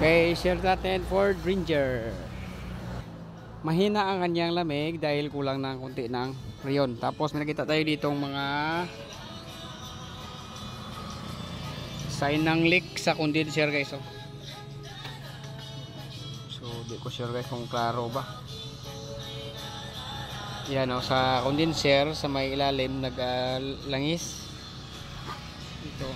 Okay, share natin Ford Ranger. Mahina ang kanyang lamig dahil kulang ng konti ng rayon. Tapos may nakita tayo ditong mga sign ng leak sa condenser guys. So di ko sure guys kung klaro ba. Yan sa condenser sa may ilalim naglangis. Ito.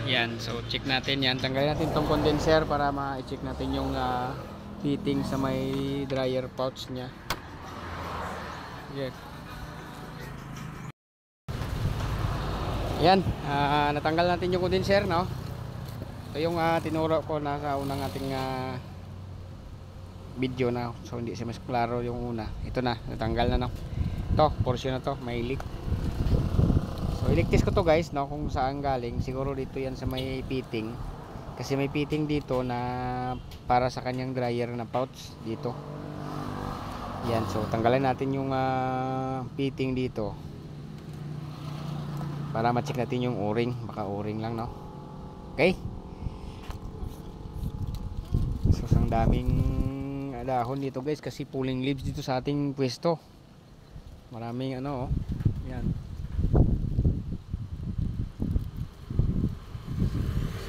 Yan, so check natin yan. Tanggalin natin tong condenser para ma-check natin yung fitting sa may dryer pouch nya. Okay. Yan, natanggal natin yung condenser, no? Ito yung tinuro ko na sa unang ating video na. So hindi siya mas klaro yung una. Ito na, natanggal na, no? Ito, portion na to, may leak. So i-test ko to guys, no, kung saan galing. Siguro dito yan sa may fitting. Kasi may fitting dito na para sa kanyang dryer na pouch dito. Yan, so tanggalin natin yung fitting dito. Para ma-check natin yung o-ring, baka o-ring lang, no. Okay? So ang daming dahon dito guys kasi pulling leaves dito sa ating pwesto. Maraming yan.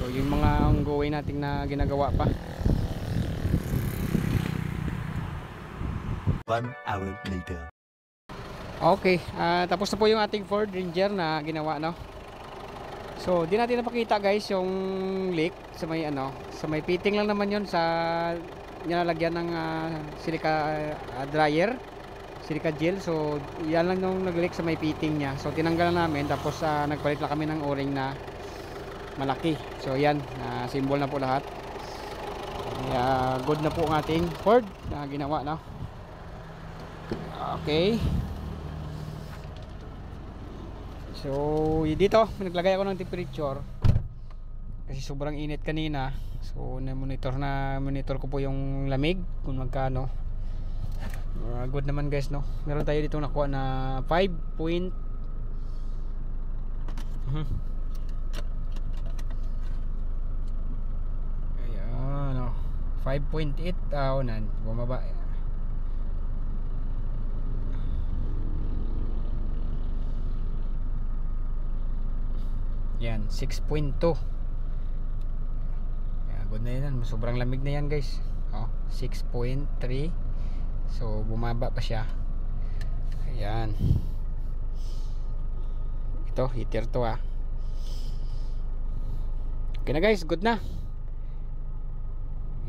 So yung mga ongoing natin na ginagawa pa. 1 hour later. Okay, tapos na po yung ating Ford Ranger na ginawa, no. So di natin napakita guys yung leak sa may sa may fitting lang naman yon sa nilalagyan ng silica dryer, silica gel. So yan lang yung nag-leak sa may fitting nya. So tinanggalan namin tapos nagpalit lang kami ng o-ring na malaki. So yan, symbol na po lahat. Good na po ang ating Ford na ginawa, no. Okay. So dito naglagay ako ng temperature kasi sobrang init kanina. So monitor ko po yung lamig kung magkano. Good naman guys, no. Meron tayo dito nakuha na 5 point 5.8 bumaba. Yan, 6.2. Good na yan. Sobrang lamig na yan guys. 6.3. So bumaba pa siya. Ayan. Ito, heater to Okay na guys, good na.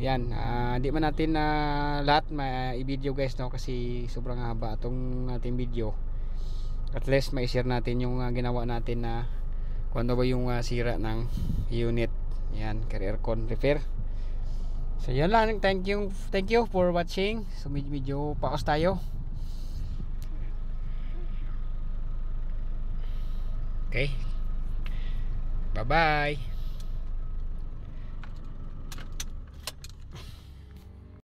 Yan, di man natin lahat i-video guys, no, kasi sobrang haba itong ating video. At least mai-share natin yung ginawa natin na kung ano ba yung sira ng unit. Yan, carrier aircon repair. So yan lang, thank you for watching. So medyo paos tayo. Okay, bye bye.